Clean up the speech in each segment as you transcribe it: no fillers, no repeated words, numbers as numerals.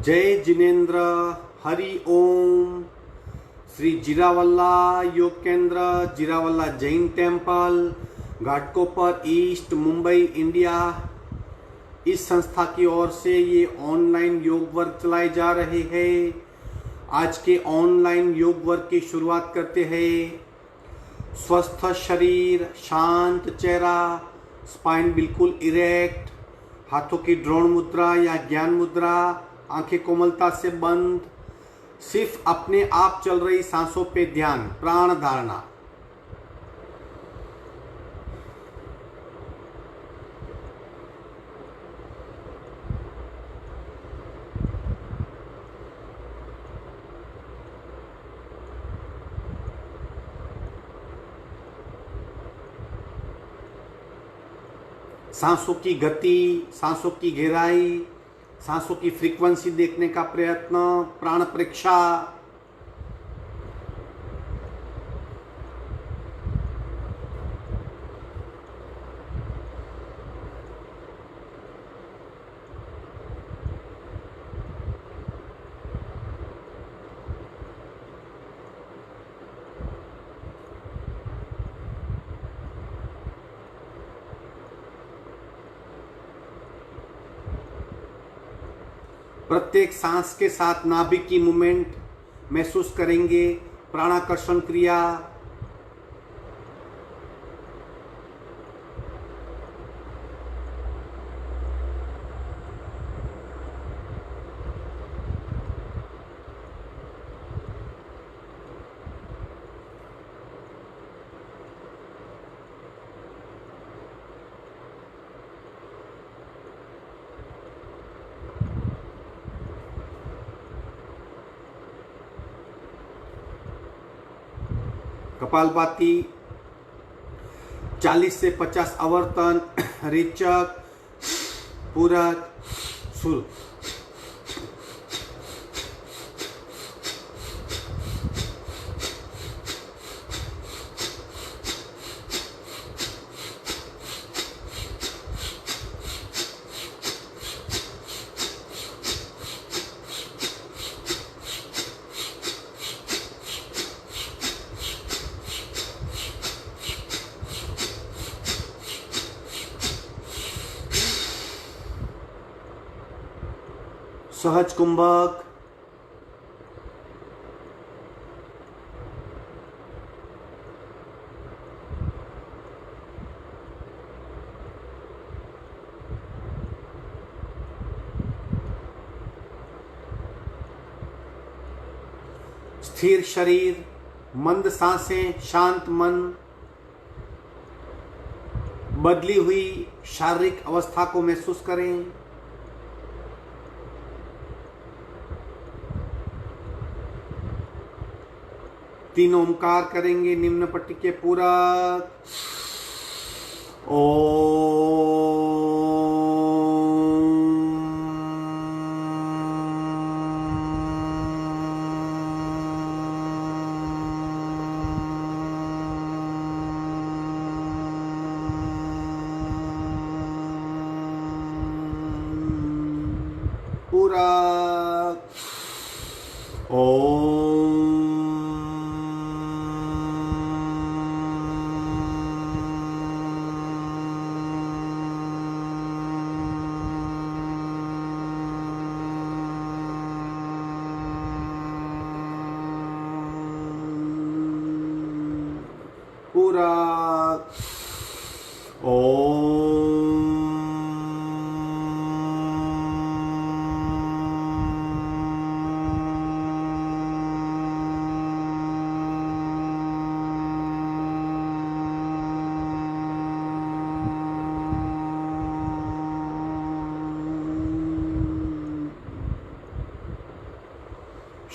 जय जिनेन्द्र हरि ओम। श्री जीरावल्ला योग केंद्र, Jirawala Jain temple, Ghatkopar east, Mumbai, India, इस संस्था की ओर से ये ऑनलाइन योग वर्ग चलाए जा रहे हैं। आज के ऑनलाइन योग वर्ग की शुरुआत करते हैं। स्वस्थ शरीर, शांत चेहरा, स्पाइन बिल्कुल इरेक्ट, हाथों की ड्रोन मुद्रा या ज्ञान मुद्रा, आंखें कोमलता से बंद, सिर्फ अपने आप चल रही सांसों पे ध्यान, प्राण धारणा। सांसों की गति, सांसों की गहराई, सांसों की फ्रीक्वेंसी देखने का प्रयत्न, प्राण परीक्षा। प्रत्येक सांस के साथ नाभिक की मूवमेंट महसूस करेंगे, प्राणाकर्षण क्रिया। कपालभाति, 40 से 50 आवर्तन, रेचक, पूरक, शुरू। सहज कुंभक, स्थिर शरीर, मंद सांसें, शांत मन, बदली हुई शारीरिक अवस्था को महसूस करें। तीन ओमकार करेंगे निम्न पट्टी के पूरक। पूरक पूरक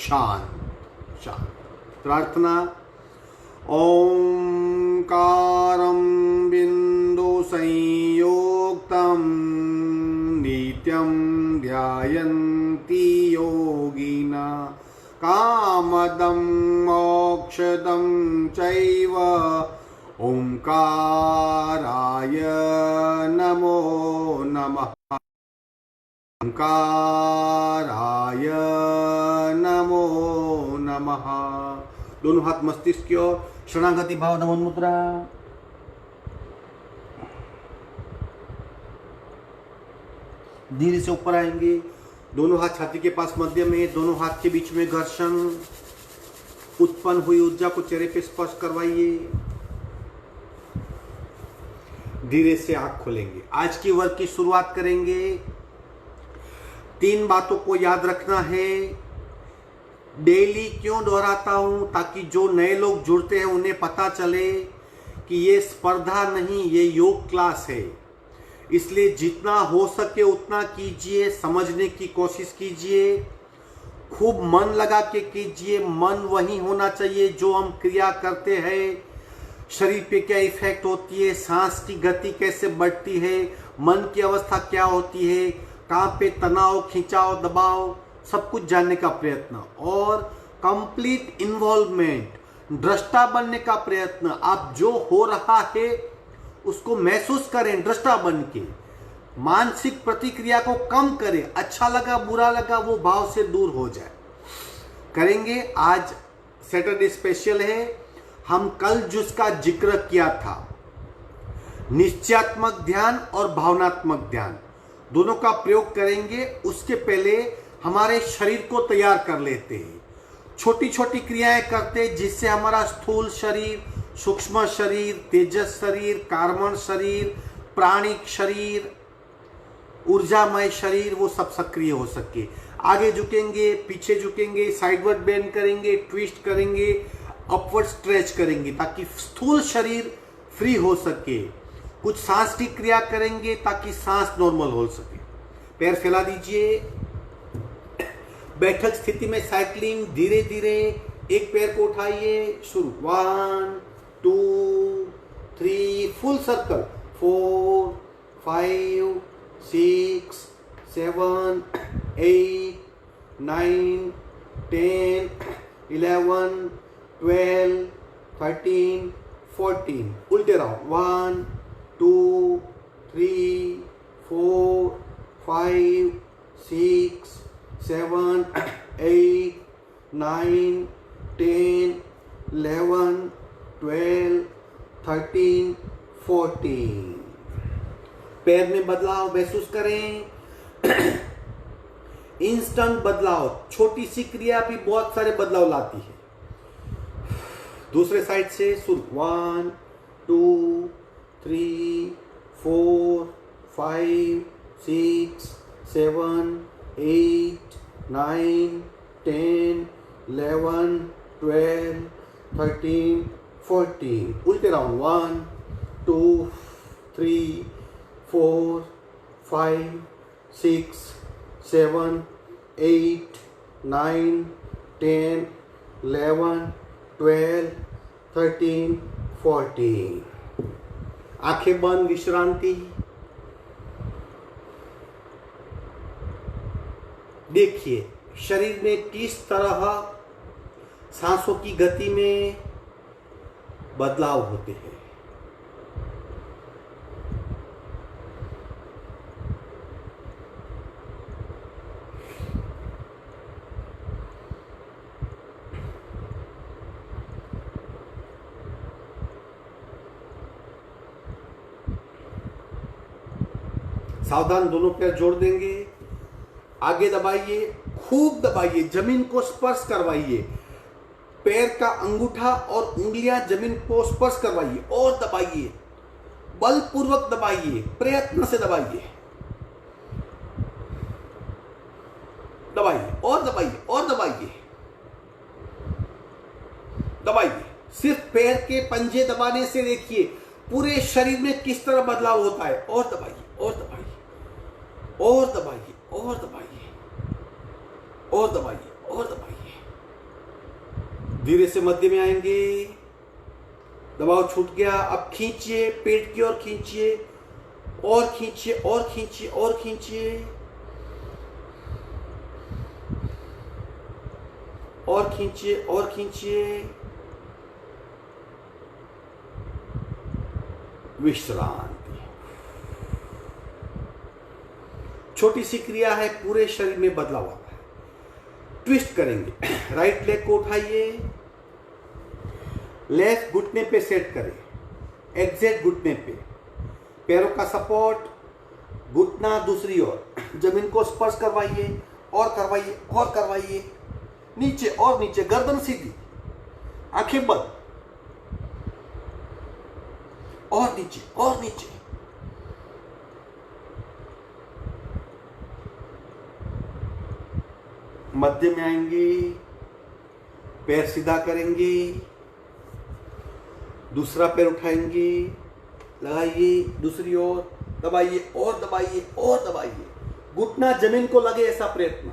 शांत शांत। प्रार्थना। ओंकारं बिंदु संयोक्तं नित्यं ध्यायन्ति योगिना, कामदं मोक्षदं चैव ओंकाराय नमो नमः। ओंकाराय नमो नमः। दोनों हाथ मस्तिष्क की ओर, शरणागति भाव, नमन मुद्रा। धीरे से ऊपर आएंगे, दोनों हाथ छाती के पास मध्य में, दोनों हाथ के बीच में घर्षण। उत्पन्न हुई ऊर्जा को चेहरे पे स्पर्श करवाइए। धीरे से आंख खोलेंगे। आज की वर्क की शुरुआत करेंगे। 3 बातों को याद रखना है। डेली क्यों दोहराता हूं? ताकि जो नए लोग जुड़ते हैं उन्हें पता चले कि ये स्पर्धा नहीं, ये योग क्लास है। इसलिए जितना हो सके उतना कीजिए, समझने की कोशिश कीजिए, खूब मन लगा के कीजिए। मन वही होना चाहिए जो हम क्रिया करते हैं। शरीर पे क्या इफेक्ट होती है, सांस की गति कैसे बढ़ती है, मन की अवस्था क्या होती है, कहाँ पे तनाव, खिंचाव, दबाव, सब कुछ जानने का प्रयत्न और कंप्लीट इन्वॉल्वमेंट, दृष्टा बनने का प्रयत्न। आप जो हो रहा है उसको महसूस करें, दृष्टा बन के। मानसिक प्रतिक्रिया को कम करें। अच्छा लगा, बुरा लगा, वो भाव से दूर हो जाए। करेंगे। आज सैटरडे स्पेशल है। हम कल जिसका जिक्र किया था, निश्चयात्मक ध्यान और भावनात्मक ध्यान, दोनों का प्रयोग करेंगे। उसके पहले हमारे शरीर को तैयार कर लेते हैं। छोटी छोटी क्रियाएं करते हैं जिससे हमारा स्थूल शरीर, सूक्ष्म शरीर, तेजस शरीर, कार्बन शरीर, प्राणिक शरीर, ऊर्जामय शरीर, वो सब सक्रिय हो सके। आगे झुकेंगे, पीछे झुकेंगे, साइडवर्ड बेंड करेंगे, ट्विस्ट करेंगे, अपवर्ड स्ट्रेच करेंगे ताकि स्थूल शरीर फ्री हो सके। कुछ सांस की क्रिया करेंगे ताकि सांस नॉर्मल हो सके। पैर फैला दीजिए। बैठक स्थिति में साइक्लिंग, धीरे धीरे एक पैर को उठाइए। शुरू। 1 2 3, फुल सर्कल। 4 5 6 7 8 9 10 11 12 13 14, उल्टे रहो। 1 2 3 4 5 6 7 8 9 10 11 12 13 14। पैर में बदलाव महसूस करें। इंस्टेंट बदलाव, छोटी सी क्रिया भी बहुत सारे बदलाव लाती है। दूसरे साइड से शुरू। 1 2 3 4 5 6 7 8 9 10 11 12 13 14, उल्टे राउंड। 1 2 3 4 5 6 7 8 9 10 11 12 13 14। आंखें बंद, विश्रांति। देखिए शरीर में किस तरह सांसों की गति में बदलाव होते हैं। सावधान, दोनों पैर जोड़ देंगे। आगे दबाइए, खूब दबाइए, जमीन को स्पर्श करवाइए। पैर का अंगूठा और उंगलियां जमीन को स्पर्श करवाइए और दबाइए, बलपूर्वक दबाइए, प्रयत्न से दबाइए, दबाइए और दबाइए और दबाइए, दबाइए। सिर्फ पैर के पंजे दबाने से देखिए पूरे शरीर में किस तरह बदलाव होता है। और दबाइए और दबाइए और दबाइए और दबाइए और दबाइए और दबाइए। धीरे से मध्य में आएंगे। दबाव छूट गया। अब खींचिए, पेट की ओर खींचिए और खींचिए और खींचिए और खींचिए और खींचिए और खींचिए। विश्रांति। छोटी सी क्रिया है, पूरे शरीर में बदलाव आता है। ट्विस्ट करेंगे, राइट लेग को उठाइए, लेफ्ट घुटने पे सेट करें, एग्जैक्ट घुटने पे, पैरों का सपोर्ट, घुटना दूसरी ओर, जमीन को स्पर्श करवाइए और करवाइए और करवाइए, नीचे और नीचे, गर्दन सीधी, आंखें बंद, और नीचे और नीचे। मध्य में आएंगे, पैर सीधा करेंगे, दूसरा पैर उठाएंगे, लगाइए दूसरी ओर, दबाइए और दबाइए और दबाइए, घुटना जमीन को लगे ऐसा प्रयत्न।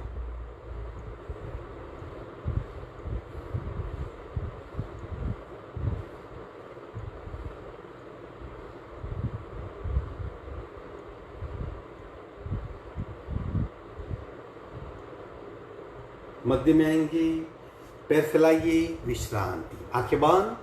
मध्य में आएंगे, पैर फैलाइए, विश्रांति, आंखें बंद।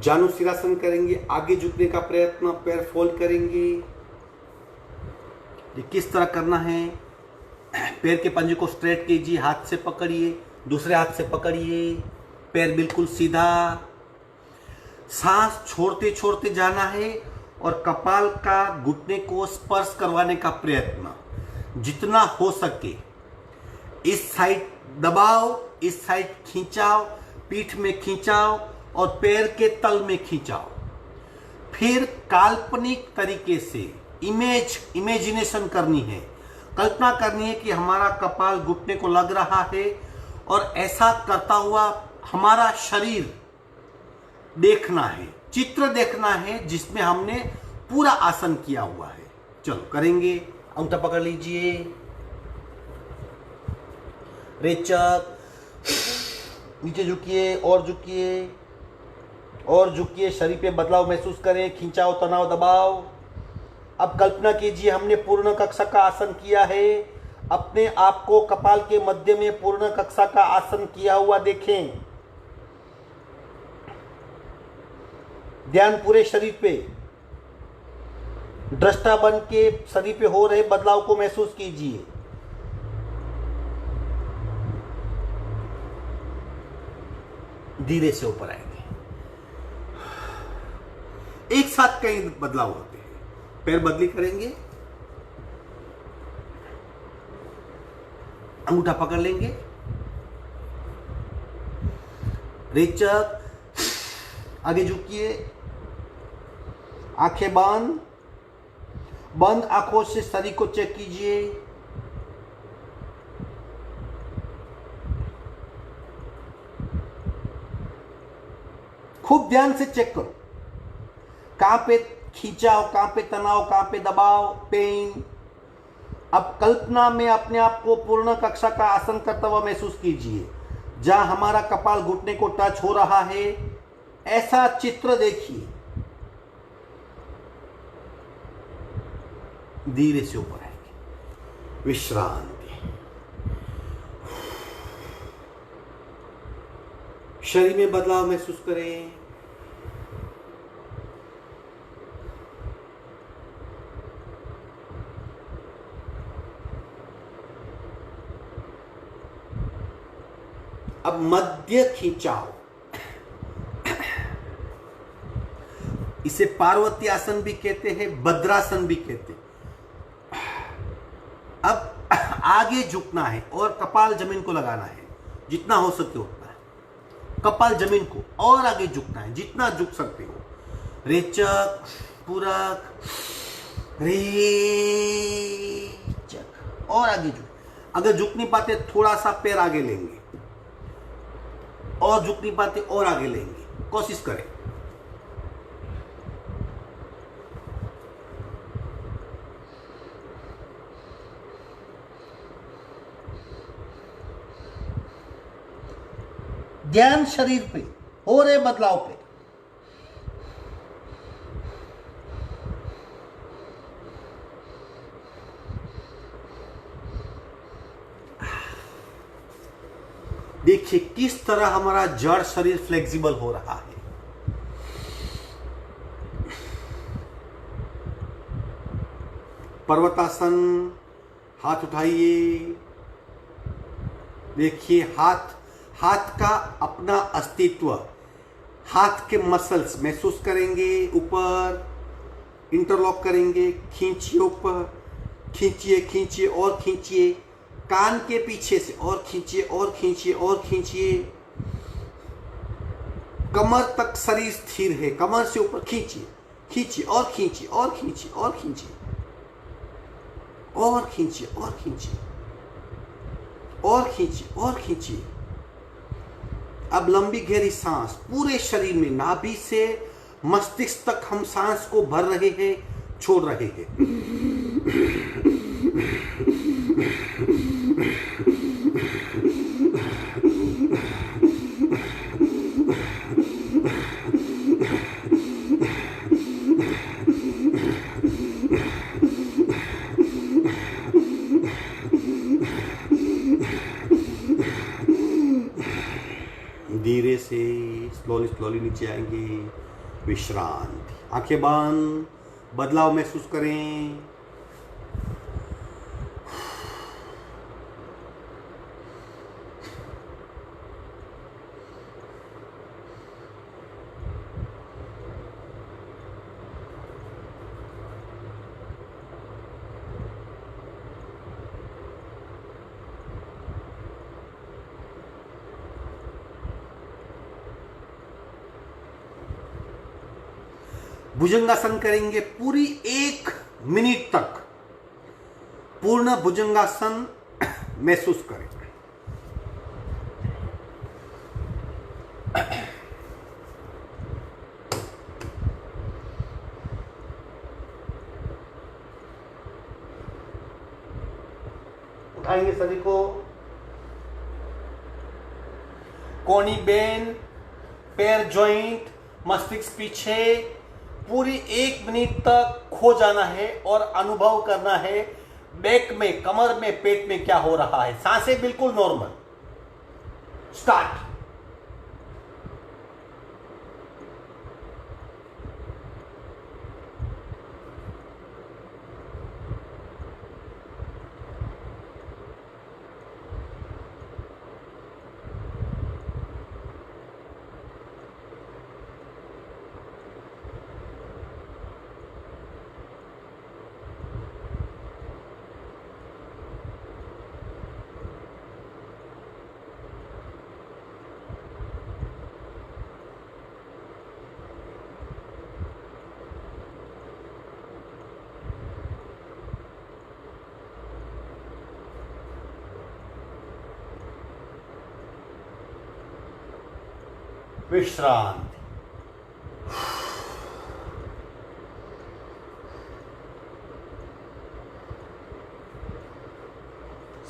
जानु सिरासन करेंगे, आगे झुकने का प्रयत्न, पैर फोल्ड करेंगे। ये किस तरह करना है? पैर के पंजे को स्ट्रेट कीजिए, हाथ से पकड़िए, दूसरे हाथ से पकड़िए, पैर बिल्कुल सीधा, सांस छोड़ते छोड़ते जाना है और कपाल का घुटने को स्पर्श करवाने का प्रयत्न, जितना हो सके। इस साइड दबाओ, इस साइड खींचाओ, पीठ में खींचाओ और पैर के तल में खींचाओ। फिर काल्पनिक तरीके से इमेजिनेशन करनी है, कल्पना करनी है कि हमारा कपाल घुटने को लग रहा है और ऐसा करता हुआ हमारा शरीर देखना है, चित्र देखना है जिसमें हमने पूरा आसन किया हुआ है। चलो करेंगे, अंगूठा पकड़ लीजिए, रेचक, नीचे झुकिए और झुकिए और झुकिए, शरीर पे बदलाव महसूस करें, खिंचाव, तनाव, दबाव। अब कल्पना कीजिए हमने पूर्ण कक्षा का आसन किया है, अपने आप को कपाल के मध्य में पूर्ण कक्षा का आसन किया हुआ देखें। ध्यान पूरे शरीर पे, दृष्टा बन के शरीर पे हो रहे बदलाव को महसूस कीजिए। धीरे से ऊपर आएंगे, एक साथ कई बदलाव होते हैं। पैर बदली करेंगे, अंगूठा पकड़ लेंगे, रेचक, आगे झुकिए, आंखें बंद, बंद आंखों से शरीर को चेक कीजिए। खूब ध्यान से चेक करो, कहां पे खींचाव, कहां पे तनाव, कहां पे दबाव, पेन। अब कल्पना में अपने आप को पूर्ण कक्षा का आसन करता हुआ महसूस कीजिए, जहां हमारा कपाल घुटने को टच हो रहा है, ऐसा चित्र देखिए। धीरे से ऊपर आएंगे, विश्रांति, शरीर में बदलाव महसूस करें। अब मध्य खींचाव, इसे पार्वती आसन भी कहते हैं, भद्रासन भी कहते हैं। अब आगे झुकना है और कपाल जमीन को लगाना है, जितना हो सके उतना। कपाल जमीन को और आगे झुकना है, जितना झुक सकते हो। रेचक, पूरक, रेचक और आगे झुक। अगर झुक नहीं पाते थोड़ा सा पैर आगे लेंगे, और झुक नहीं पाते और आगे लेंगे, कोशिश करें। ध्यान शरीर पे हो रहे बदलाव पे। देखिए किस तरह हमारा जड़ शरीर फ्लेक्सिबल हो रहा है। पर्वतासन, हाथ उठाइए। देखिए हाथ का अपना अस्तित्व, हाथ के मसल्स महसूस करेंगे, ऊपर इंटरलॉक करेंगे, खींचिए ऊपर, खींचिए खींचिए और खींचिए, कान के पीछे से और खींचिए और खींचिए और खींचिए, कमर तक शरीर स्थिर है, कमर से ऊपर खींचिए, खींचिए और खींचिए और खींचिए और खींचिए और खींचिए और खींचिए और खींचिए और खींचिए। अब लंबी गहरी सांस पूरे शरीर में, नाभि से मस्तिष्क तक हम सांस को भर रहे हैं, छोड़ रहे हैं। धीरे से स्लोली नीचे आएंगे। विश्रांति, आंखें बंद, बदलाव महसूस करें। भुजंगासन करेंगे पूरी 1 मिनट तक। पूर्ण भुजंगासन महसूस करें। उठाएंगे शरीर को, कोनी बेन, पैर जॉइंट, मस्तिष्क पीछे, पूरी 1 मिनट तक खो जाना है और अनुभव करना है बैक में, कमर में, पेट में क्या हो रहा है। सांसें बिल्कुल नॉर्मल। स्टार्ट। विश्रांति।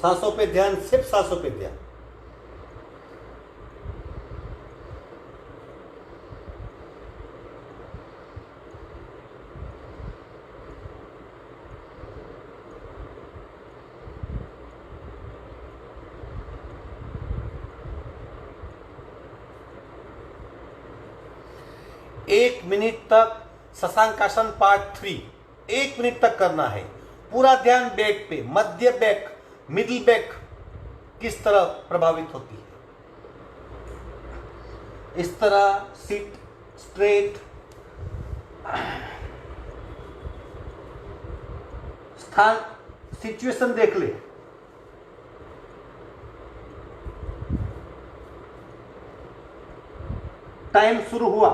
सांसों पे ध्यान, सिर्फ सांसों पे ध्यान। एक मिनट तक शशांकासन पार्ट 3 1 मिनट तक करना है। पूरा ध्यान बैक पे, मध्य बैक, मिडिल बैक किस तरह प्रभावित होती है। इस तरह सिट स्ट्रेट, स्थान, सिचुएशन देख ले। टाइम शुरू हुआ।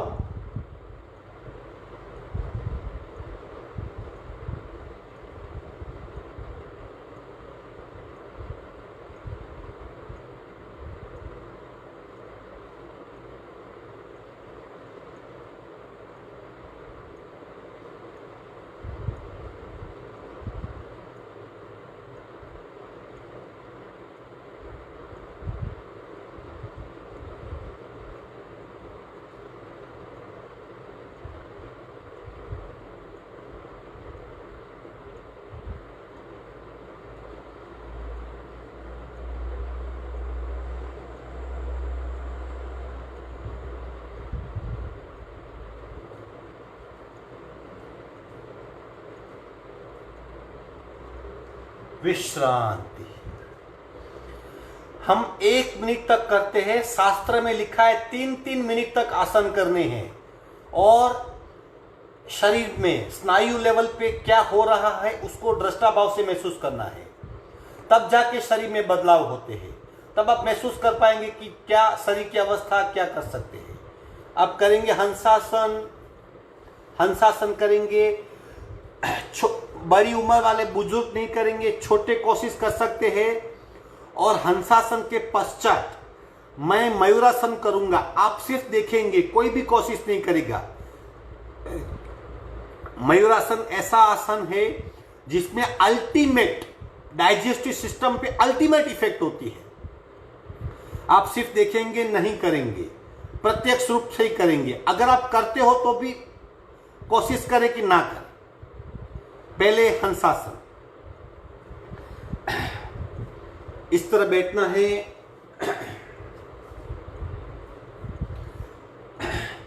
विश्रांति। हम 1 मिनट तक करते हैं। शास्त्र में लिखा है 3-3 मिनट तक आसन करने हैं और शरीर में स्नायु लेवल पे क्या हो रहा है उसको दृष्टा भाव से महसूस करना है, तब जाके शरीर में बदलाव होते हैं। तब आप महसूस कर पाएंगे कि क्या शरीर की अवस्था क्या कर सकते हैं। आप करेंगे हंसासन। हंसासन करेंगे, बड़ी उम्र वाले बुजुर्ग नहीं करेंगे, छोटे कोशिश कर सकते हैं। और हंसासन के पश्चात मैं मयूरासन करूंगा। आप सिर्फ देखेंगे, कोई भी कोशिश नहीं करेगा। मयूरासन ऐसा आसन है जिसमें अल्टीमेट डाइजेस्टिव सिस्टम पे अल्टीमेट इफेक्ट होती है। आप सिर्फ देखेंगे, नहीं करेंगे, प्रत्यक्ष रूप से ही करेंगे। अगर आप करते हो तो भी कोशिश करें कि ना करें। पहले हंसासन, इस तरह बैठना है,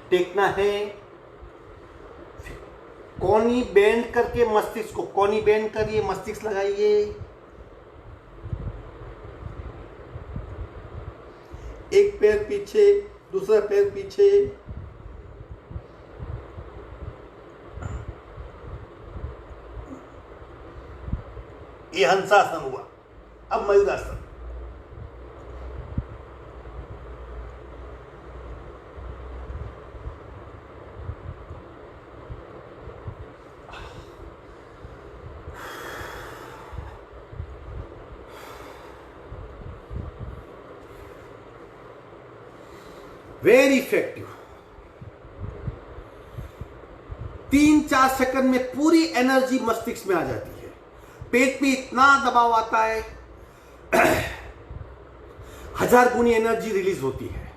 टेकना है, कोनी बेंड करके मस्तिष्क को, कोनी बेंड करिए, मस्तिष्क लगाइए। एक पैर पीछे, दूसरा पैर पीछे। ये हंसासन हुआ। अब मयूरासन। Very effective. 3-4 सेकंड में पूरी एनर्जी मस्तिष्क में आ जाती है। पेट में इतना दबाव आता है, 1000 गुनी एनर्जी रिलीज होती है।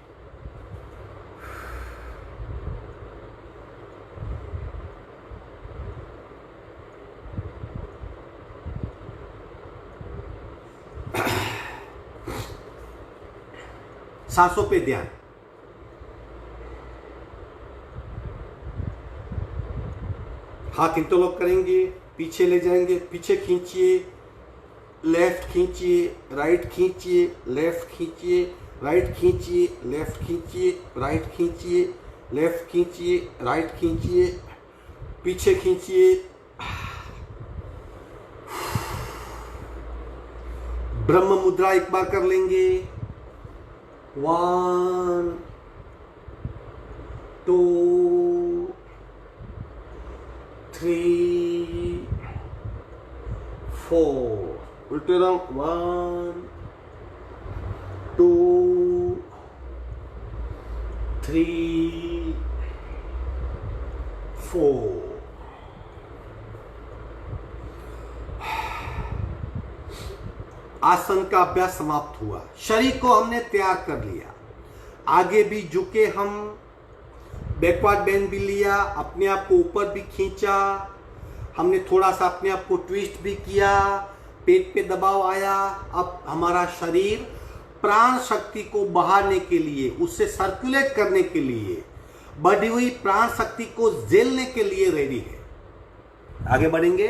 सांसों पे ध्यान। हाथ इंटरलॉक करेंगे, पीछे ले जाएंगे, पीछे खींचिए, लेफ्ट खींचिए, राइट खींचिए, लेफ्ट खींचिए, राइट खींचिए, लेफ्ट खींचिए, राइट खींचिए, लेफ्ट खींचिए, राइट खींचिए, पीछे खींचिए। ब्रह्म मुद्रा एक बार कर लेंगे। 1 2 3 4। उल्टे रंग। 1 2 3 4। आसन का अभ्यास समाप्त हुआ। शरीर को हमने तैयार कर लिया। आगे भी झुके, हम बैकवर्ड बेंड भी लिया, अपने आप को ऊपर भी खींचा, हमने थोड़ा सा अपने आप को ट्विस्ट भी किया, पेट पे दबाव आया। अब हमारा शरीर प्राण शक्ति को बहाने के लिए, उससे सर्कुलेट करने के लिए, बढ़ी हुई प्राण शक्ति को झेलने के लिए रेडी है। आगे बढ़ेंगे।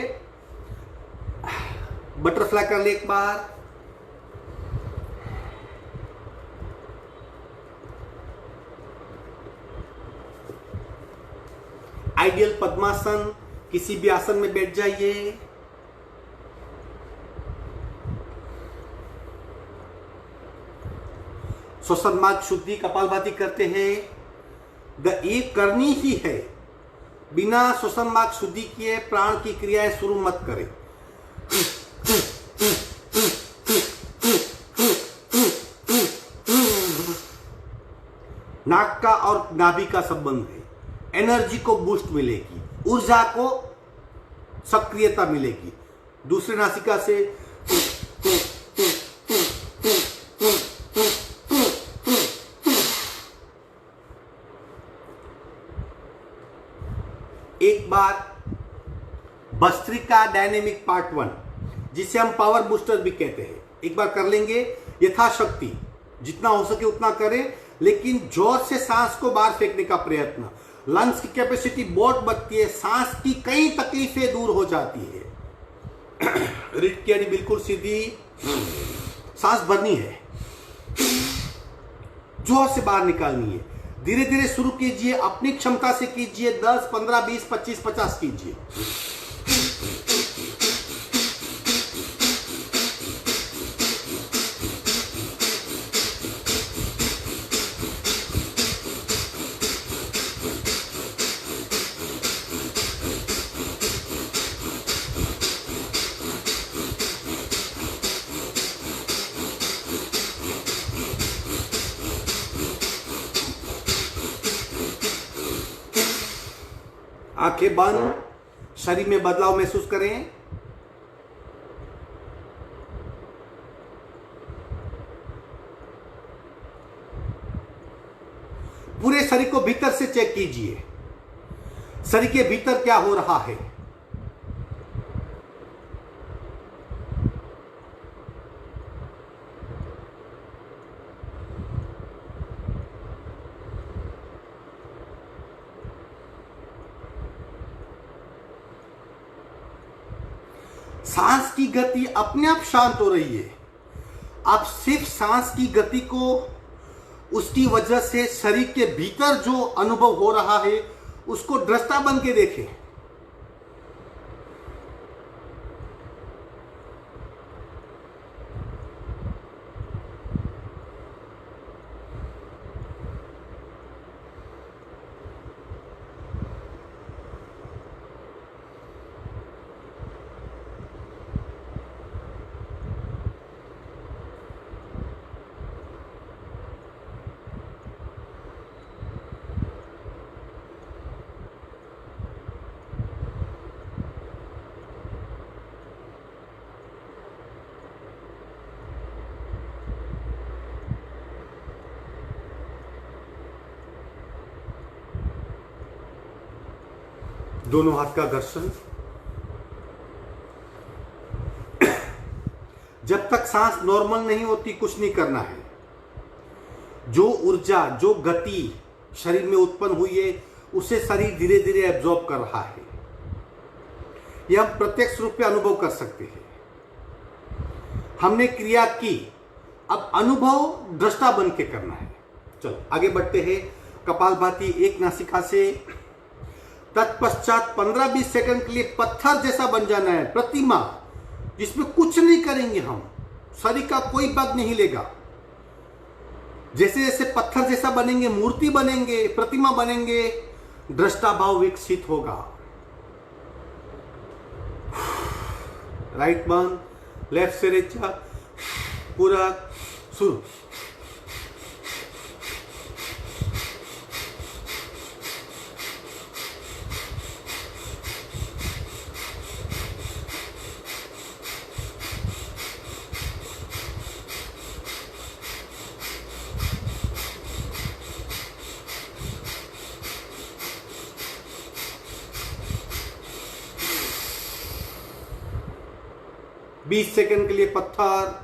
बटरफ्लाई कर ले एक बार। आइडियल पद्मासन, किसी भी आसन में बैठ जाइए। श्वसन मार्ग शुद्धि कपालभाति करते हैं। ये करनी ही है। बिना श्वसन मार्ग शुद्धि किए प्राण की क्रियाएं शुरू मत करें। नाक का और नाभि का संबंध है। एनर्जी को बूस्ट मिलेगी, ऊर्जा को सक्रियता मिलेगी। दूसरे नासिका से एक बार भस्त्रिका डायनेमिक पार्ट 1, जिसे हम पावर बूस्टर भी कहते हैं, एक बार कर लेंगे। यथाशक्ति जितना हो सके उतना करें, लेकिन जोर से सांस को बाहर फेंकने का प्रयत्न। लंग्स की कैपेसिटी बहुत बढ़ती है, सांस की कई तकलीफें दूर हो जाती है। रीढ़ की हड्डी बिल्कुल सीधी, सांस भरनी है, जोर से बाहर निकालनी है। धीरे धीरे शुरू कीजिए, अपनी क्षमता से कीजिए, 10, 15, 20, 25, 50 कीजिए। आंखें बंद, शरीर में बदलाव महसूस करें। पूरे शरीर को भीतर से चेक कीजिए, शरीर के भीतर क्या हो रहा है। सांस की गति अपने आप शांत हो रही है। आप सिर्फ सांस की गति को, उसकी वजह से शरीर के भीतर जो अनुभव हो रहा है उसको दृष्टा बन के देखें। दोनों हाथ का घर्षण। जब तक सांस नॉर्मल नहीं होती कुछ नहीं करना है। जो ऊर्जा, जो गति शरीर में उत्पन्न हुई है उसे शरीर धीरे धीरे एब्जॉर्ब कर रहा है। यह हम प्रत्यक्ष रूप में अनुभव कर सकते हैं। हमने क्रिया की, अब अनुभव दृष्टा बन के करना है। चलो आगे बढ़ते हैं। कपालभाति एक नासिका से, तत्पश्चात 15-20 सेकंड के लिए पत्थर जैसा बन जाना है, प्रतिमा जिसमें कुछ नहीं करेंगे हम, शरीर का कोई भाग नहीं लेगा। जैसे जैसे पत्थर जैसा बनेंगे, मूर्ति बनेंगे, प्रतिमा बनेंगे, दृष्टा भाव विकसित होगा। राइट बंद, लेफ्ट से रेचा, पूरा शुरू। बीस सेकंड के लिए पत्थर।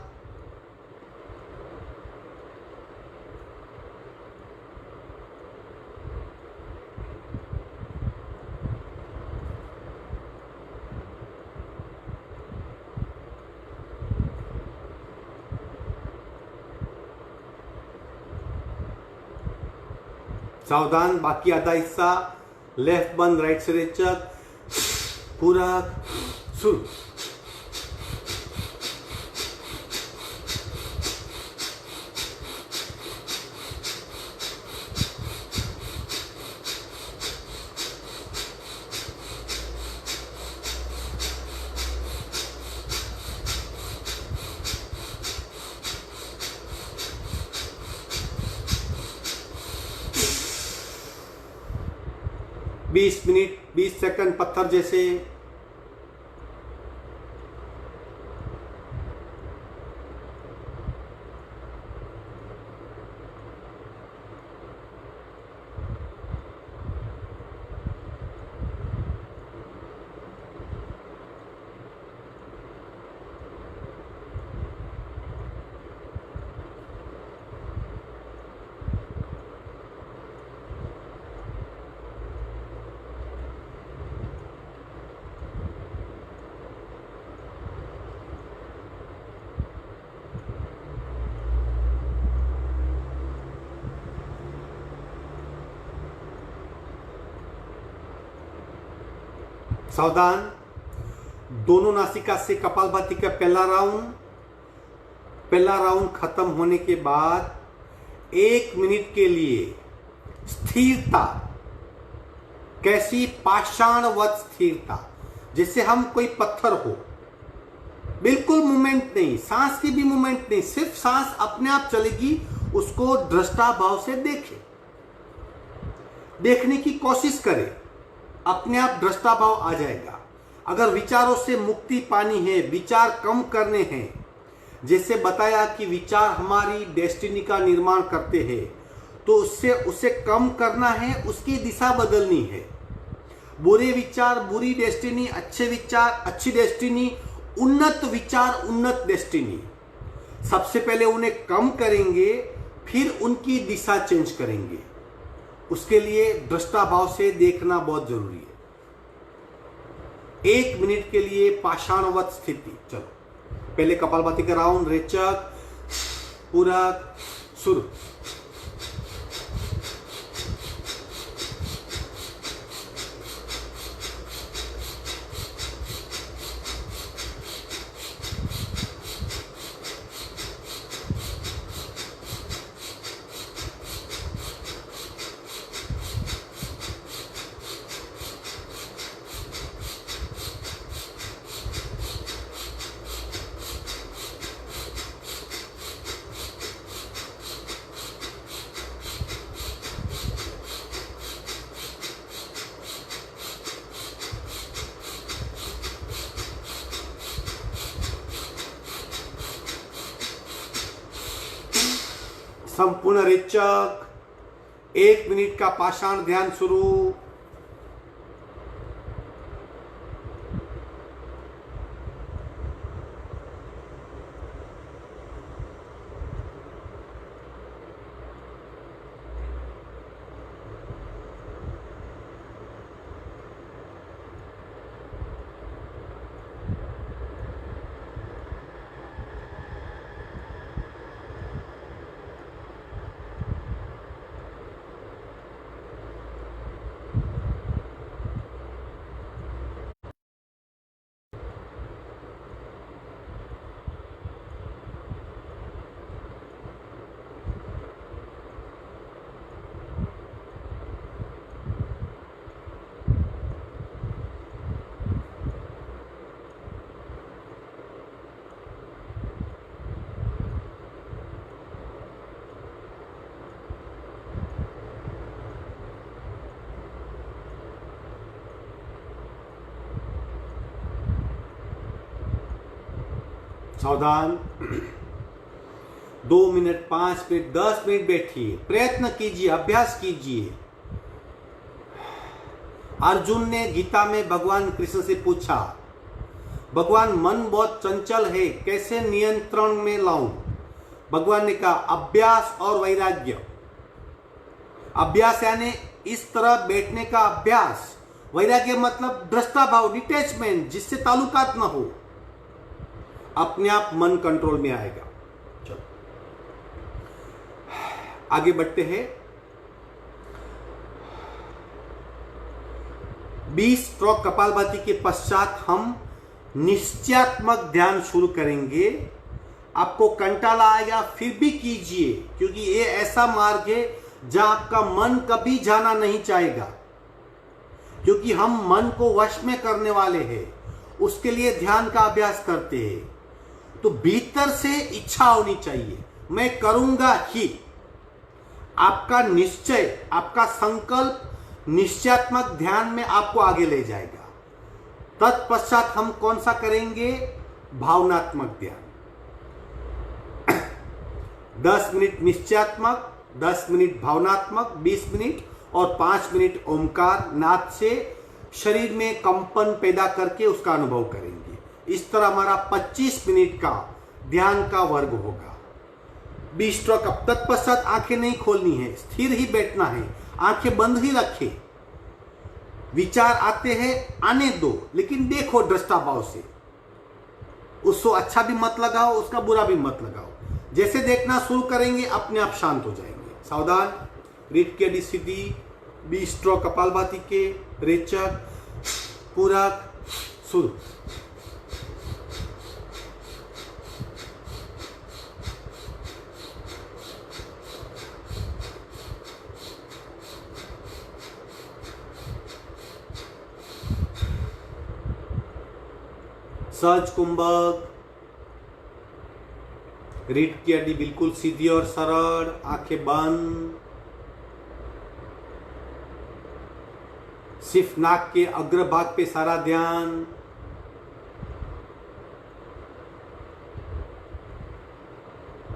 सावधान, बाकी आधा हिस्सा। लेफ्ट बंद, राइट से रेचक, पूरा शुरू। बीस मिनट 20 सेकंड पत्थर जैसे। सावधान। दोनों नासिका से कपालभाति का पहला राउंड खत्म होने के बाद 1 मिनट के लिए स्थिरता, कैसी पाषाणवत स्थिरता, जैसे हम कोई पत्थर हो, बिल्कुल मूवमेंट नहीं, सांस की भी मूवमेंट नहीं, सिर्फ सांस अपने आप चलेगी। उसको दृष्टा भाव से देखने की कोशिश करें, अपने आप दृष्टा भाव आ जाएगा। अगर विचारों से मुक्ति पानी है, विचार कम करने हैं, जैसे बताया कि विचार हमारी डेस्टिनी का निर्माण करते हैं, तो उसे कम करना है, उसकी दिशा बदलनी है। बुरे विचार बुरी डेस्टिनी, अच्छे विचार अच्छी डेस्टिनी, उन्नत विचार उन्नत डेस्टिनी। सबसे पहले उन्हें कम करेंगे, फिर उनकी दिशा चेंज करेंगे। उसके लिए दृष्टा भाव से देखना बहुत जरूरी है। 1 मिनट के लिए पाषाणवत स्थिति। चलो पहले कपालभाति का राउंड, रेचक, पूरक, शुरू। संपूर्ण रेचक, 1 मिनट का पाषाण ध्यान शुरू। सावधान। 2 मिनट, 5 मिनट, 10 मिनट बैठिए, प्रयत्न कीजिए, अभ्यास कीजिए। अर्जुन ने गीता में भगवान कृष्ण से पूछा, भगवान मन बहुत चंचल है, कैसे नियंत्रण में लाऊं? भगवान ने कहा अभ्यास और वैराग्य। अभ्यास यानी इस तरह बैठने का अभ्यास, वैराग्य मतलब दृष्टा भाव, डिटैचमेंट, जिससे ताल्लुकात ना हो। अपने आप मन कंट्रोल में आएगा। चलो आगे बढ़ते हैं। 20 स्ट्रोक कपालभाति के पश्चात हम निश्चयात्मक ध्यान शुरू करेंगे। आपको कंटाला आएगा फिर भी कीजिए, क्योंकि ये ऐसा मार्ग है जहां आपका मन कभी जाना नहीं चाहेगा, क्योंकि हम मन को वश में करने वाले हैं। उसके लिए ध्यान का अभ्यास करते हैं, तो भीतर से इच्छा होनी चाहिए, मैं करूंगा ही। आपका निश्चय, आपका संकल्प निश्चयात्मक ध्यान में आपको आगे ले जाएगा। तत्पश्चात हम कौन सा करेंगे? भावनात्मक ध्यान। 10 मिनट निश्चयात्मक, 10 मिनट भावनात्मक, 20 मिनट और 5 मिनट ओमकार नाद से शरीर में कंपन पैदा करके उसका अनुभव करेंगे। इस तरह हमारा 25 मिनट का ध्यान का वर्ग होगा। 20 स्ट्रोक। अब तत्पश्चात आंखें नहीं खोलनी है, स्थिर ही बैठना है, आंखें बंद ही रखें। विचार आते हैं, आने दो, लेकिन देखो दृष्टा भाव से। उसको अच्छा भी मत लगाओ, उसका बुरा भी मत लगाओ। जैसे देखना शुरू करेंगे अपने आप शांत हो जाएंगे। सावधान। रीढ़ की हड्डी सीधी। 20 स्ट्रोक कपालभाति के, रेचक, पूरक, शुरू। सहज कुंभक, रीढ़ की हड्डी बिल्कुल सीधी और सरल, आंखें बंद। सिर्फ नाक के अग्रभाग पे सारा ध्यान।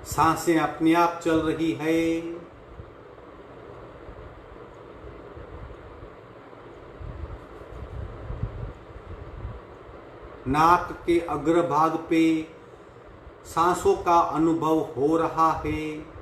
सांसें अपने आप चल रही है। नाक के अग्रभाग पे सांसों का अनुभव हो रहा है।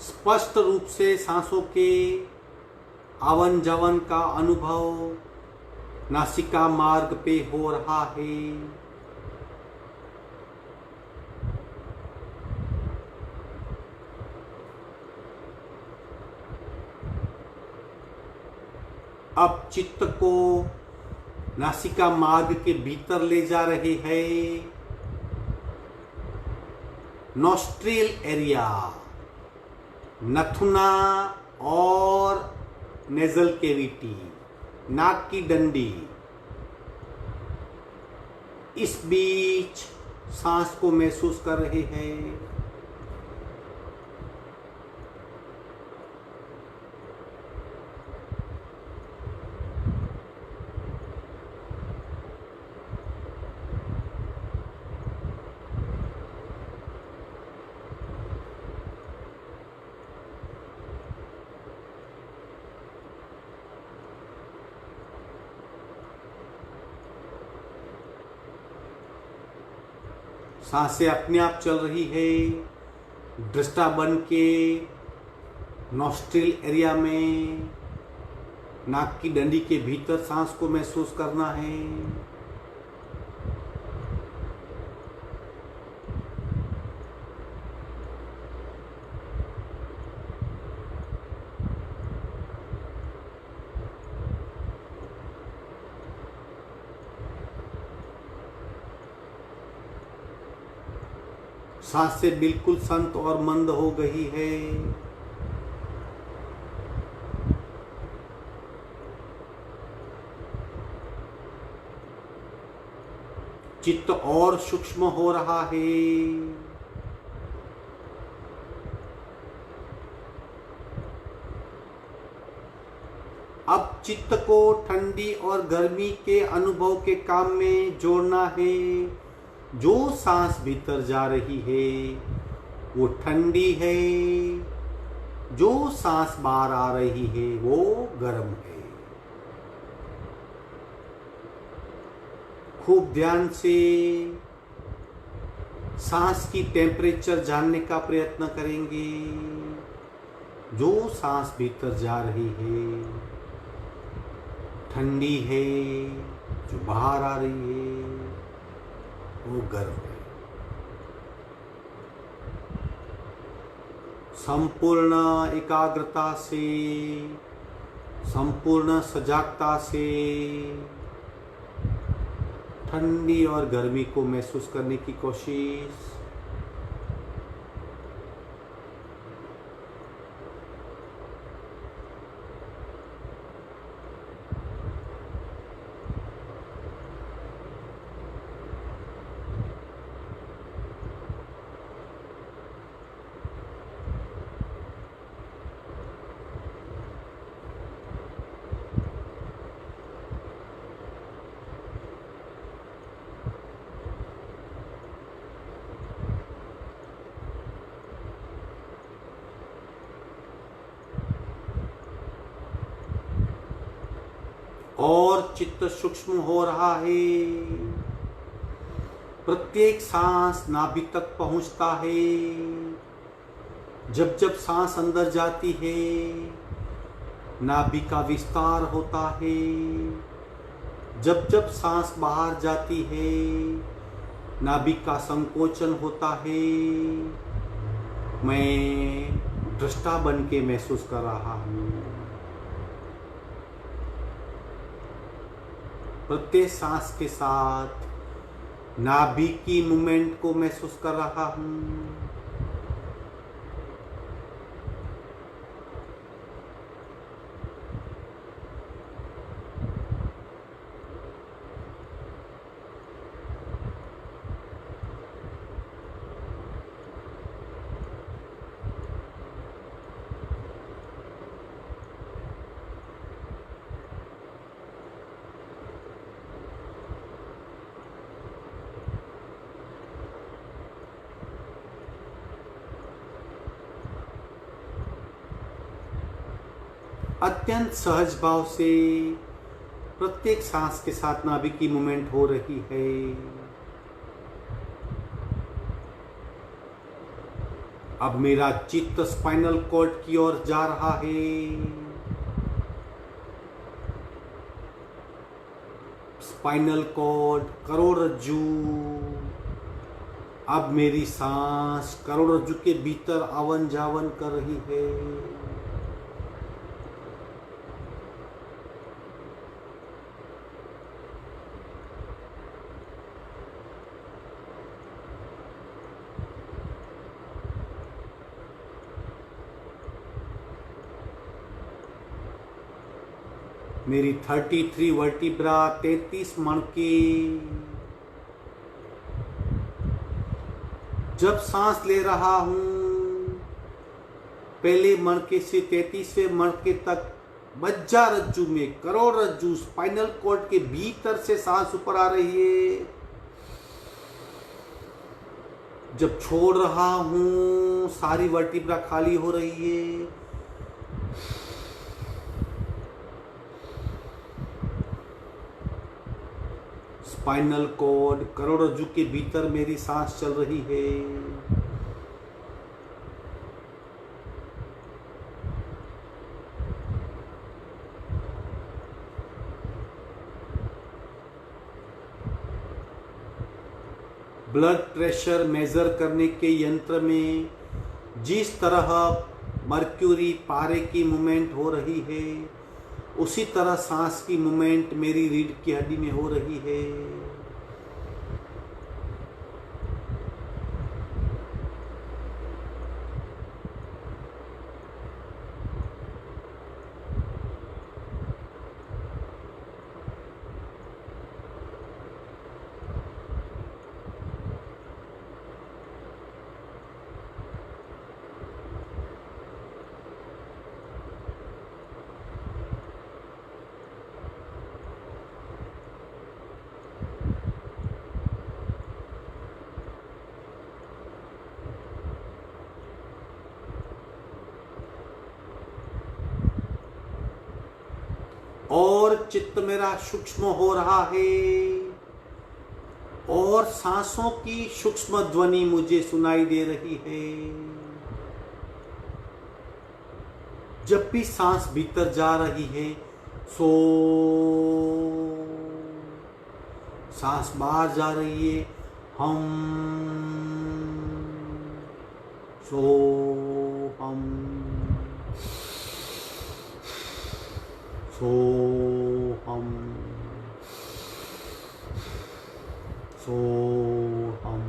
स्पष्ट रूप से सांसों के आवन जावन का अनुभव नासिका मार्ग पे हो रहा है। अब चित्त को नासिका मार्ग के भीतर ले जा रहे हैं। नॉस्ट्रिल एरिया, नथुना और नेजल कैविटी, नाक की डंडी, इस बीच सांस को महसूस कर रहे हैं। सांसें अपने आप चल रही है। दृष्टा बन के नॉस्ट्रिल एरिया में, नाक की डंडी के भीतर सांस को महसूस करना है। सांसें बिल्कुल शांत और मंद हो गई है। चित्त और सूक्ष्म हो रहा है। अब चित्त को ठंडी और गर्मी के अनुभव के काम में जोड़ना है। जो सांस भीतर जा रही है वो ठंडी है, जो सांस बाहर आ रही है वो गर्म है। खूब ध्यान से सांस की टेम्परेचर जानने का प्रयत्न करेंगे। जो सांस भीतर जा रही है ठंडी है, जो बाहर आ रही है वो गर्म है। संपूर्ण एकाग्रता से, संपूर्ण सजागता से ठंडी और गर्मी को महसूस करने की कोशिश। और चित्त सूक्ष्म हो रहा है। प्रत्येक सांस नाभि तक पहुंचता है। जब जब सांस अंदर जाती है नाभि का विस्तार होता है, जब जब सांस बाहर जाती है नाभि का संकोचन होता है। मैं दृष्टा बन के महसूस कर रहा हूँ। प्रत्येक सांस के साथ नाभि की मूवमेंट को महसूस कर रहा हूँ। अत्यंत सहज भाव से प्रत्येक सांस के साथ नाभि की मूवमेंट हो रही है। अब मेरा चित्त स्पाइनल कॉर्ड की ओर जा रहा है। स्पाइनल कॉर्ड, करोड़रज्जु। अब मेरी सांस करोड़रज्जु के भीतर आवन जावन कर रही है। मेरी 33 वर्टिब्रा, 33 मणके। जब सांस ले रहा हूं पहले मणके से 33वें मणके तक मज्जारज्जु में करोड़रज्जु स्पाइनल कॉर्ड के भीतर से सांस ऊपर आ रही है। जब छोड़ रहा हूं सारी वर्टिब्रा खाली हो रही है। स्पाइनल कॉर्ड, करोड़रज्जु के भीतर मेरी सांस चल रही है। ब्लड प्रेशर मेजर करने के यंत्र में जिस तरह मर्क्यूरी पारे की मूवमेंट हो रही है उसी तरह सांस की मूवमेंट मेरी रीढ़ की हड्डी में हो रही है। और चित्त मेरा सूक्ष्म हो रहा है और सांसों की सूक्ष्म ध्वनि मुझे सुनाई दे रही है। जब भी सांस भीतर जा रही है सो, सांस बाहर जा रही है हम, सो हम, सो हम, सो हम,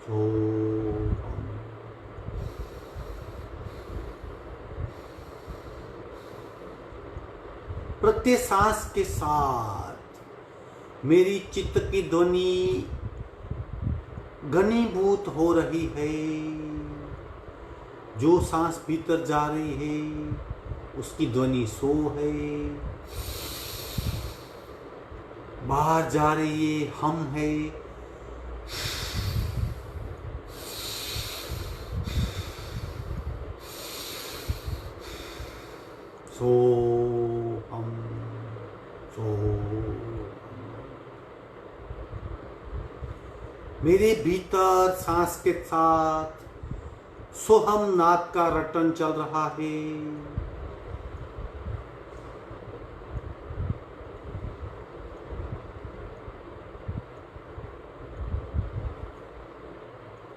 सो हम। प्रत्येक सांस के साथ मेरी चित्त की ध्वनि घनीभूत हो रही है। जो सांस भीतर जा रही है उसकी ध्वनि सो है, बाहर जा रही है हम है। सो हम, सो मेरे भीतर सांस के साथ सोहम नाद का रटन चल रहा है।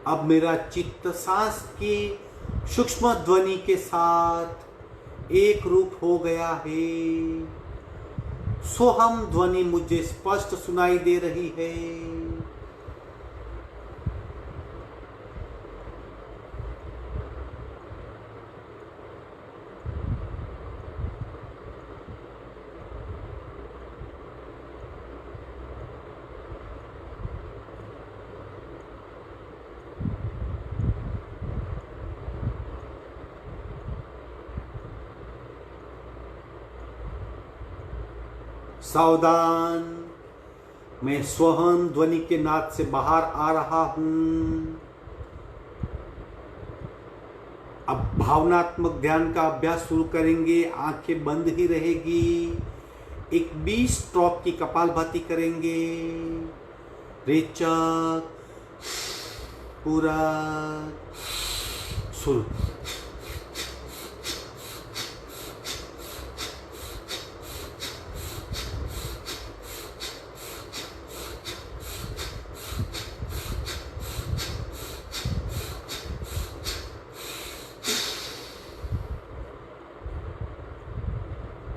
अब मेरा चित्त सांस की सूक्ष्म ध्वनि के साथ एक रूप हो गया है। सोहम ध्वनि मुझे स्पष्ट सुनाई दे रही है। सावधान, मैं स्वहम ध्वनि के नाद से बाहर आ रहा हूं। अब भावनात्मक ध्यान का अभ्यास शुरू करेंगे। आंखें बंद ही रहेगी। एक 20 स्ट्रोक की कपालभाति करेंगे। रेचक, पूरा शुरू।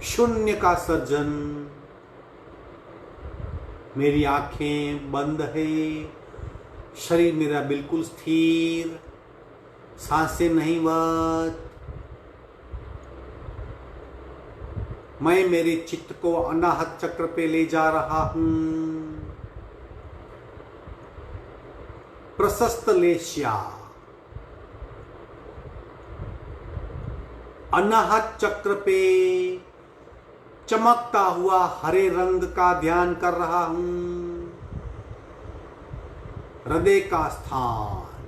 शून्य का सर्जन। मेरी आंखें बंद है। शरीर मेरा बिल्कुल स्थिर। सांसें नहीं वत। मैं मेरे चित्त को अनाहत चक्र पे ले जा रहा हूं। प्रशस्त लेशिया। अनाहत चक्र पे चमकता हुआ हरे रंग का ध्यान कर रहा हूं। हृदय का स्थान,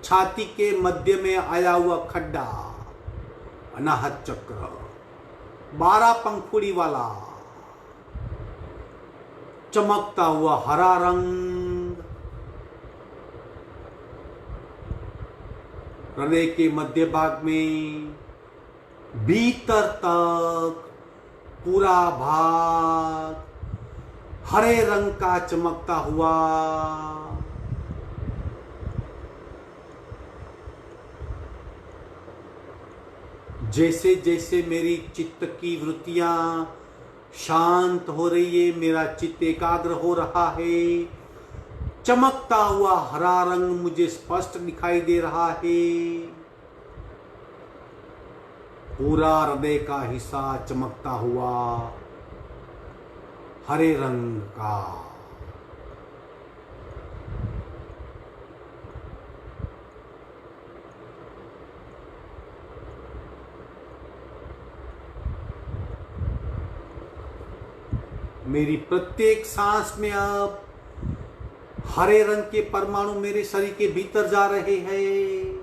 छाती के मध्य में आया हुआ खड्डा, अनाहत चक्र, 12 पंखुड़ी वाला चमकता हुआ हरा रंग। हृदय के मध्य भाग में भीतर तक पूरा भाग हरे रंग का चमकता हुआ। जैसे जैसे मेरी चित्त की वृत्तियां शांत हो रही है, मेरा चित्त एकाग्र हो रहा है। चमकता हुआ हरा रंग मुझे स्पष्ट दिखाई दे रहा है। पूरा हृदय का हिस्सा चमकता हुआ हरे रंग का। मेरी प्रत्येक सांस में अब हरे रंग के परमाणु मेरे शरीर के भीतर जा रहे हैं।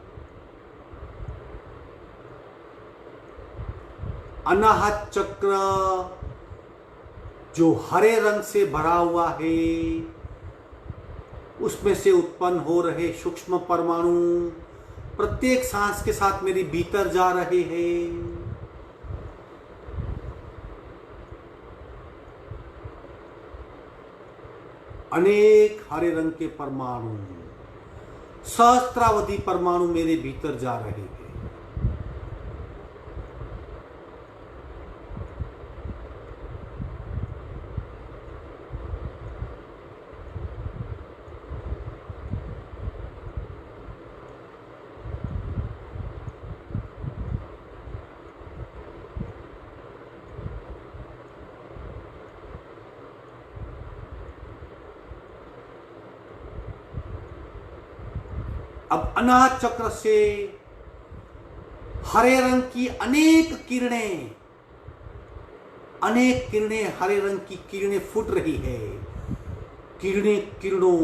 अनाहत चक्र जो हरे रंग से भरा हुआ है, उसमें से उत्पन्न हो रहे सूक्ष्म परमाणु प्रत्येक सांस के साथ मेरे भीतर जा रहे हैं। अनेक हरे रंग के परमाणु, सहस्त्रावधि परमाणु मेरे भीतर जा रहे हैं। अब अनाहत चक्र से हरे रंग की अनेक किरणें हरे रंग की किरणें फूट रही है। किरणों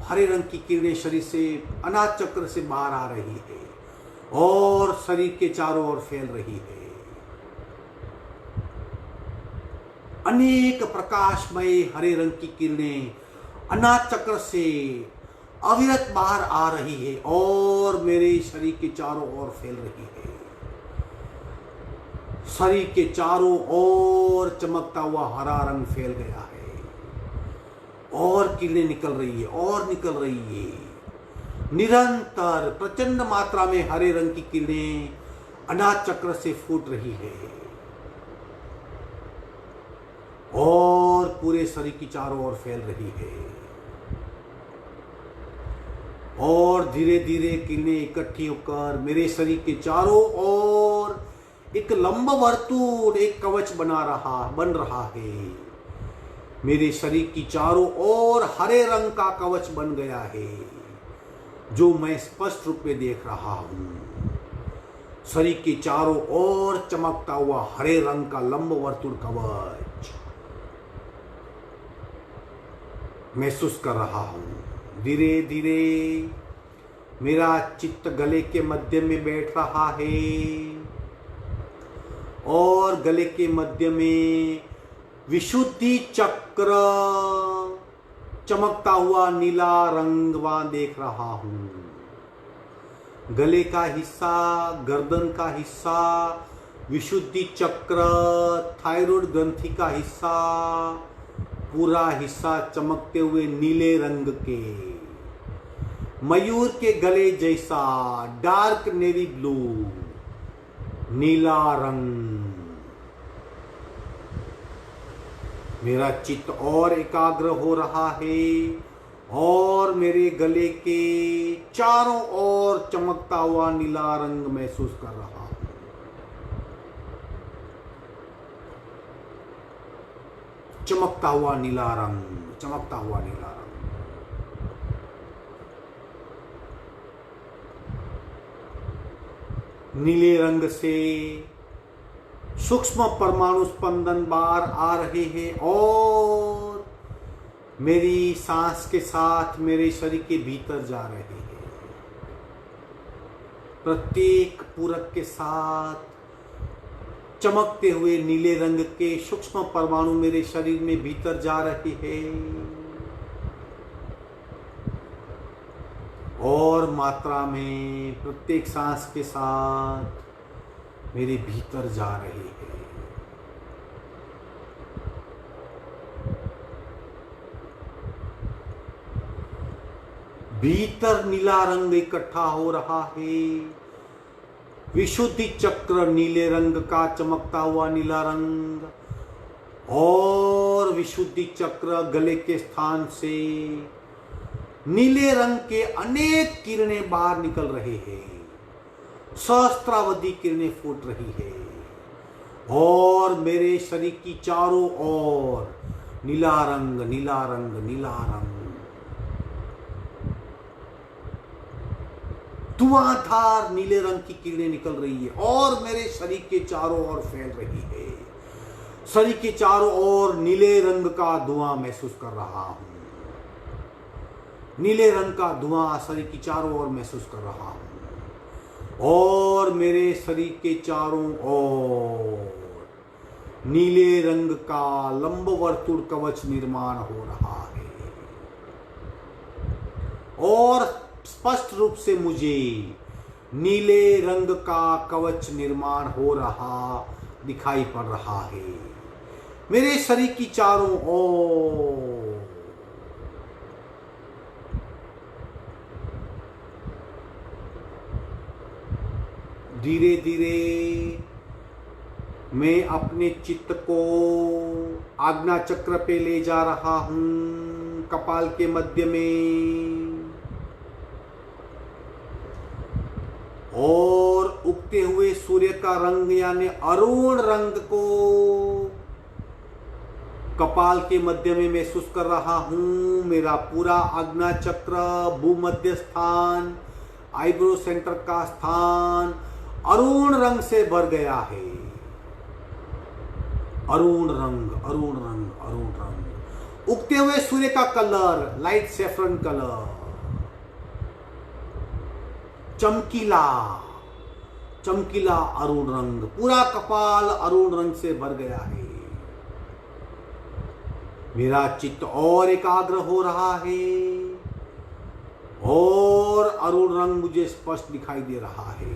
हरे रंग की किरणें शरीर से अनाहत चक्र से बाहर आ रही है और शरीर के चारों ओर फैल रही है। अनेक प्रकाशमय हरे रंग की किरणें अनाहत चक्र से अविरत बाहर आ रही है और मेरे शरीर के चारों ओर फैल रही है। शरीर के चारों ओर चमकता हुआ हरा रंग फैल गया है और किरणें निकल रही है और निकल रही है। निरंतर प्रचंड मात्रा में हरे रंग की किरणें अनाज चक्र से फूट रही है और पूरे शरीर की चारों ओर फैल रही है और धीरे धीरे किरणें इकट्ठी होकर मेरे शरीर के चारों ओर एक लंबा वर्तुल, एक कवच बन रहा है। मेरे शरीर की चारों ओर हरे रंग का कवच बन गया है जो मैं स्पष्ट रूप में देख रहा हूं। शरीर के चारों ओर चमकता हुआ हरे रंग का लंबा वर्तुल कवच महसूस कर रहा हूं। धीरे धीरे मेरा चित्त गले के मध्य में बैठ रहा है और गले के मध्य में विशुद्धि चक्र चमकता हुआ नीला रंग वहां देख रहा हूं। गले का हिस्सा, गर्दन का हिस्सा, विशुद्धि चक्र, थायराइड ग्रंथि का हिस्सा, पूरा हिस्सा चमकते हुए नीले रंग के, मयूर के गले जैसा डार्क नेवी ब्लू, नीला रंग। मेरा चित्त और एकाग्र हो रहा है और मेरे गले के चारों ओर चमकता हुआ नीला रंग महसूस कर रहा हूं। चमकता हुआ नीला रंग, चमकता हुआ नीला रंग। नीले रंग से सूक्ष्म परमाणु स्पंदन बाहर आ रहे हैं और मेरी सांस के साथ मेरे शरीर के भीतर जा रहे हैं। प्रत्येक पूरक के साथ चमकते हुए नीले रंग के सूक्ष्म परमाणु मेरे शरीर में भीतर जा रहे हैं और मात्रा में प्रत्येक सांस के साथ मेरे भीतर जा रहे हैं। भीतर नीला रंग इकट्ठा हो रहा है। विशुद्धि चक्र नीले रंग का चमकता हुआ नीला रंग और विशुद्धि चक्र गले के स्थान से नीले रंग के अनेक किरणें बाहर निकल रहे हैं। सहस्त्रावधि किरणें फूट रही है और मेरे शरीर की चारों ओर नीला रंग, नीला रंग, नीला रंग, धुआंधार नीले रंग की किरणें निकल रही है और मेरे शरीर के चारों ओर फैल रही है। शरीर के चारों ओर नीले रंग का धुआं महसूस कर रहा हूं। नीले रंग का धुआं शरीर की चारों ओर महसूस कर रहा हूं और मेरे शरीर के चारों ओर नीले रंग का लंब वर्तुल कवच निर्माण हो रहा है और स्पष्ट रूप से मुझे नीले रंग का कवच निर्माण हो रहा दिखाई पड़ रहा है। मेरे शरीर की चारों ओर धीरे धीरे मैं अपने चित्त को आज्ञा चक्र पे ले जा रहा हूं, कपाल के मध्य में, और उगते हुए सूर्य का रंग यानी अरुण रंग को कपाल के मध्य में महसूस कर रहा हूं। मेरा पूरा आज्ञा चक्र, भूमध्य स्थान, आईब्रो सेंटर का स्थान अरुण रंग से भर गया है। अरुण रंग, अरुण रंग, अरुण रंग। उगते हुए सूर्य का कलर लाइट सैफरन कलर, चमकीला चमकीला अरुण रंग, पूरा कपाल अरुण रंग से भर गया है। मेरा चित्त और एकाग्र हो रहा है। और अरुण रंग मुझे स्पष्ट दिखाई दे रहा है।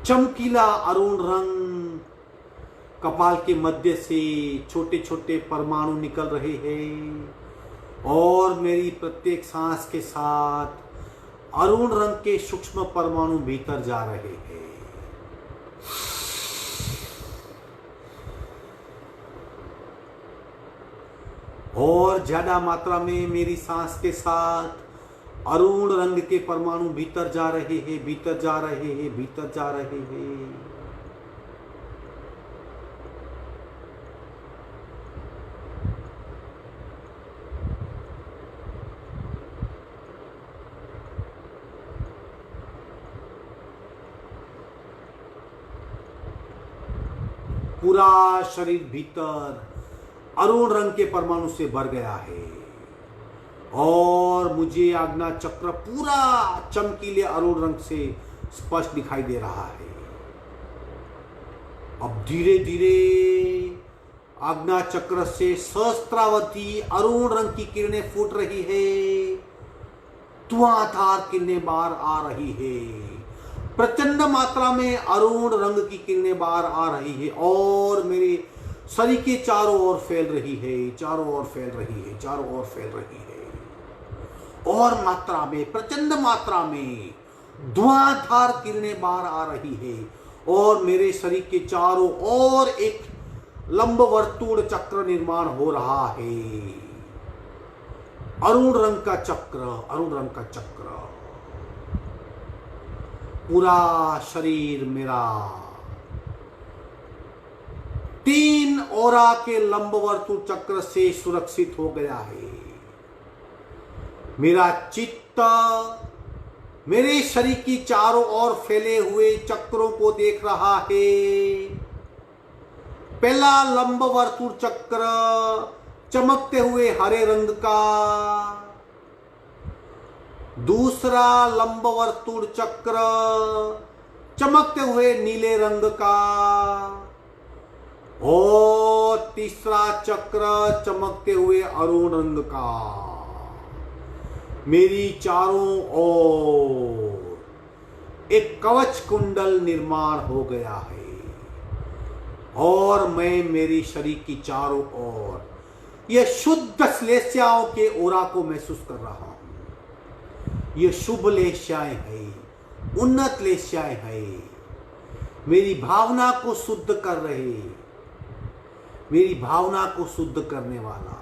चमकीला अरुण रंग, कपाल के मध्य से छोटे छोटे परमाणु निकल रहे हैं और मेरी प्रत्येक सांस के साथ अरुण रंग के सूक्ष्म परमाणु भीतर जा रहे हैं। और ज्यादा मात्रा में मेरी सांस के साथ अरुण रंग के परमाणु भीतर जा रहे हैं, भीतर जा रहे हैं, भीतर जा रहे हैं। पूरा शरीर भीतर अरुण रंग के परमाणु से भर गया है और मुझे आज्ञा चक्र पूरा चमकीले अरुण रंग से स्पष्ट दिखाई दे रहा है। अब धीरे धीरे आज्ञा चक्र से सहस्त्रावती अरुण रंग की किरणें फूट रही है, धुआंधार किरणें बाहर आ रही है। प्रचंड मात्रा में अरुण रंग की किरणें बाहर आ रही है और मेरे शरीर के चारों ओर फैल रही है, चारों ओर फैल रही है, चारों ओर फैल रही है। और मात्रा में, प्रचंड मात्रा में धुआंधार किरणें बाहर आ रही है और मेरे शरीर के चारों ओर एक लंब वर्तुल चक्र निर्माण हो रहा है। अरुण रंग का चक्र, अरुण रंग का चक्र। पूरा शरीर मेरा 3 ओरा के लंबवर्तुल चक्र से सुरक्षित हो गया है। मेरा चित्त मेरे शरीर की चारों ओर फैले हुए चक्रों को देख रहा है। पहला लंबवर्तुल चक्र चमकते हुए हरे रंग का, दूसरा लंबवर्तुल चक्र चमकते हुए नीले रंग का और तीसरा चक्र चमकते हुए अरुण रंग का। मेरी चारों ओर एक कवच कुंडल निर्माण हो गया है और मैं मेरी शरीर की चारों ओर यह शुद्ध श्लेष्याओं के ओरा को महसूस कर रहा हूं। ये शुभ लेश्याएं है, उन्नत लेश्याएं है, मेरी भावना को शुद्ध कर रहे, मेरी भावना को शुद्ध करने वाला,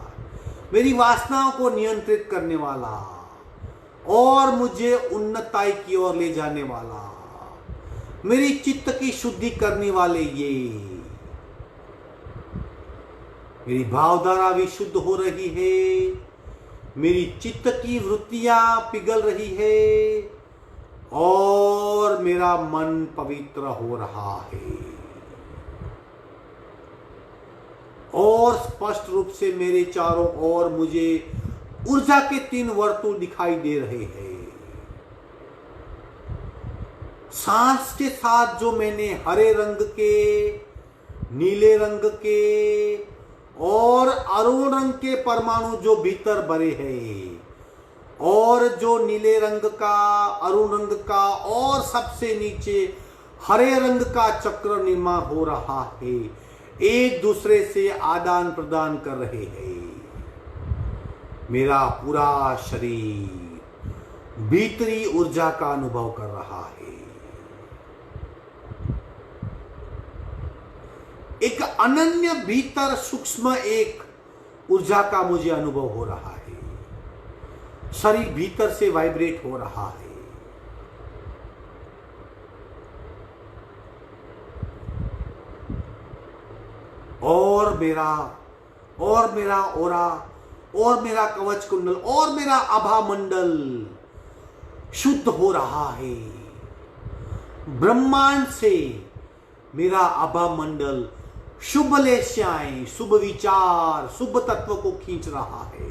मेरी वासनाओं को नियंत्रित करने वाला और मुझे उन्नताई की ओर ले जाने वाला, मेरी चित्त की शुद्धि करने वाले ये। मेरी भावधारा भी शुद्ध हो रही है, मेरी चित्त की वृत्तियां पिघल रही है और मेरा मन पवित्र हो रहा है और स्पष्ट रूप से मेरे चारों ओर मुझे ऊर्जा के 3 वर्तुल दिखाई दे रहे हैं। सांस के साथ जो मैंने हरे रंग के, नीले रंग के और अरुण रंग के परमाणु जो भीतर भरे हैं और जो नीले रंग का, अरुण रंग का और सबसे नीचे हरे रंग का चक्र निर्माण हो रहा है, एक दूसरे से आदान प्रदान कर रहे हैं। मेरा पूरा शरीर भीतरी ऊर्जा का अनुभव कर रहा है। एक अनन्य भीतर सूक्ष्म एक ऊर्जा का मुझे अनुभव हो रहा है। शरीर भीतर से वाइब्रेट हो रहा है। और मेरा ओरा और मेरा कवच कुंडल और मेरा आभा मंडल शुद्ध हो रहा है। ब्रह्मांड से मेरा आभा मंडल शुभ लेश्याएं, शुभ विचार, शुभ तत्व को खींच रहा है।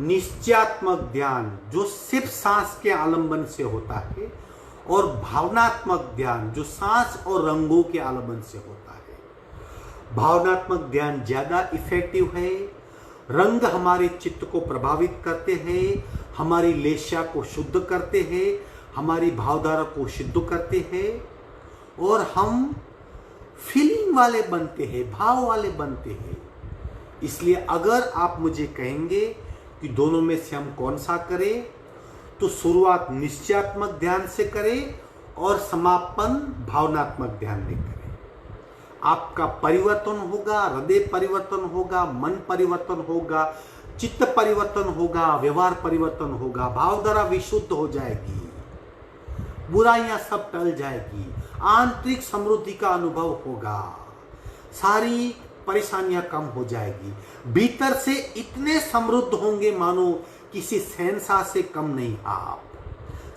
निश्चयात्मक ध्यान जो सिर्फ सांस के आलंबन से होता है, और भावनात्मक ध्यान जो सांस और रंगों के आलंबन से होता है। भावनात्मक ध्यान ज्यादा इफेक्टिव है। रंग हमारे चित्त को प्रभावित करते हैं, हमारी लेशा को शुद्ध करते हैं, हमारी भावधारा को शुद्ध करते हैं, और हम फीलिंग वाले बनते हैं, भाव वाले बनते हैं। इसलिए अगर आप मुझे कहेंगे कि दोनों में से हम कौन सा करें, तो शुरुआत निश्चयात्मक ध्यान से करें और समापन भावनात्मक ध्यान में करें। आपका परिवर्तन होगा, हृदय परिवर्तन होगा, मन परिवर्तन होगा, चित्त परिवर्तन होगा, व्यवहार परिवर्तन होगा, भावधारा विशुद्ध हो जाएगी, बुराइयां सब टल जाएगी, आंतरिक समृद्धि का अनुभव होगा, सारी परेशानियां कम हो जाएगी, भीतर से इतने समृद्ध होंगे मानो किसी शहंशाह से कम नहीं आप,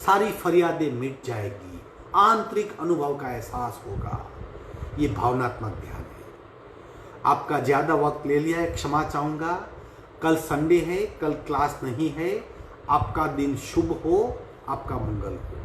सारी फरियादें मिट जाएगी, आंतरिक अनुभव का एहसास होगा। ये भावनात्मक ध्यान है। आपका ज्यादा वक्त ले लिया है, क्षमा चाहूंगा। कल संडे है, कल क्लास नहीं है। आपका दिन शुभ हो, आपका मंगल हो।